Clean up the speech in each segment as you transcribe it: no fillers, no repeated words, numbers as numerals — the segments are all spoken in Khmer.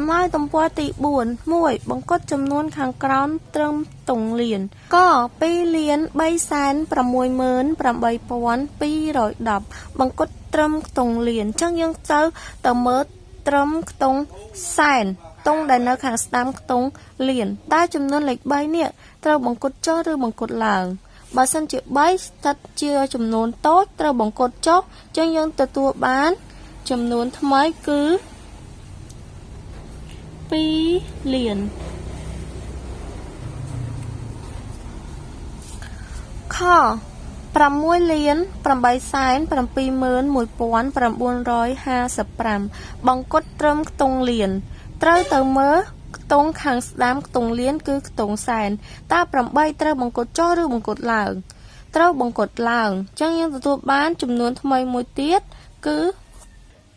ចម្លើយទំព័រទី4 1បង្កត់ចំនួនខាងក្រោមត្រឹមទង់លាន ក 2,388,210 បង្កត់ត្រឹមខ្ទង់លាន ចឹងយើងទៅមើលត្រឹមខ្ទង់សែន ខ្ទង់ដែលនៅខាងស្ដាំខ្ទង់លាន តែចំនួនលេខ 3 នេះត្រូវបង្កត់ចុះឬបង្កត់ឡើង បើសិនជា 3 ស្ថិតជាចំនួនតូចត្រូវបង្កត់ចុះ ចឹងយើងទទួលបានចំនួនថ្មីគឺ 2 លាន ខ 6,871,955 បង្កត់ត្រឹមខ្ទង់លាន ត្រូវទៅមើលខ្ទង់ខាងស្ដាំខ្ទង់លានគឺខ្ទង់សែន តើ 8 ត្រូវបង្កត់ចុះឬបង្កត់ឡើង ត្រូវបង្កត់ឡើង ចឹងយើងទទួលបានចំនួនថ្មីមួយទៀតគឺ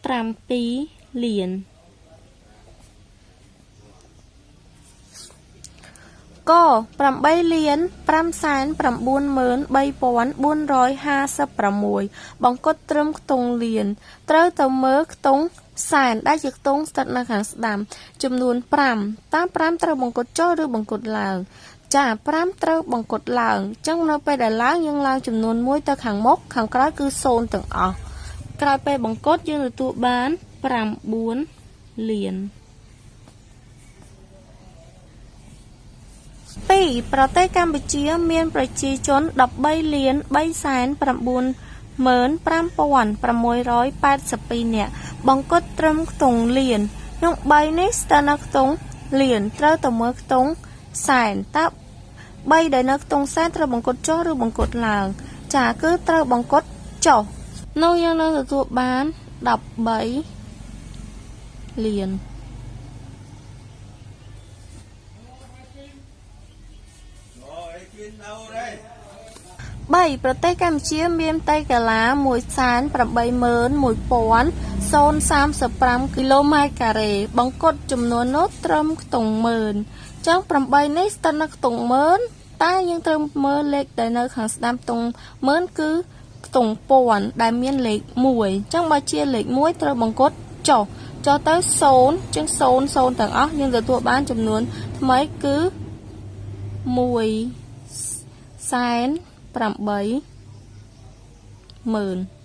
7 លាន ក 8,593,456 បង្កត់ត្រឹមខ្ទង់លាន ត្រូវទៅមើលខ្ទង់សែន ដែលជាខ្ទង់ស្ថិតនៅខាងស្ដាំ ចំនួន 5 តើ 5 ត្រូវបង្កត់ចុះឬបង្កត់ឡើង ចា 5 ត្រូវបង្កត់ឡើង ចឹងនៅពេលដែលឡើង យើងឡើងចំនួន 1 ទៅខាងមុខ ខាងក្រោយគឺ 0 ទាំងអស់ ក្រោយពេលបង្កត់យើងទទួលបាន 9 លាន 2. ប្រទេសកម្ពុជាមានប្រជាជន 13,395,682 នាក់ បង្កត់ត្រឹមខ្ទង់លាន ក្នុង 3 នេះស្ទើរនៅខ្ទង់លាន ត្រូវទៅមើលខ្ទង់សែន តើ 3 ដែលនៅខ្ទង់សែនត្រូវបង្កត់ចុះឬបង្កត់ឡើង ចា គឺត្រូវបង្កត់ចុះ នោះយើងនឹងទទួលបាន 13 លាន 3. ប្រទេសកម្ពុជាមានផ្ទៃកន្លា 181,035 គីឡូម៉ែត្រការ៉េ បង្កត់ចំនួននោះត្រឹមខ្ទង់ម៉ឺន ចឹង 8 នេះស្ថិតនៅខ្ទង់ម៉ឺន តែយើងត្រូវមើលលេខដែលនៅខាងស្ដាំខ្ទង់ម៉ឺនគឺខ្ទង់ពាន់ ដែលមានលេខ 1 ចឹងបើជាលេខ 1 ត្រូវបង្កត់ចុះទៅ 0 ចឹង 0 ទាំងអស់ យើងទទួលបានចំនួនថ្មីគឺ 1,800,000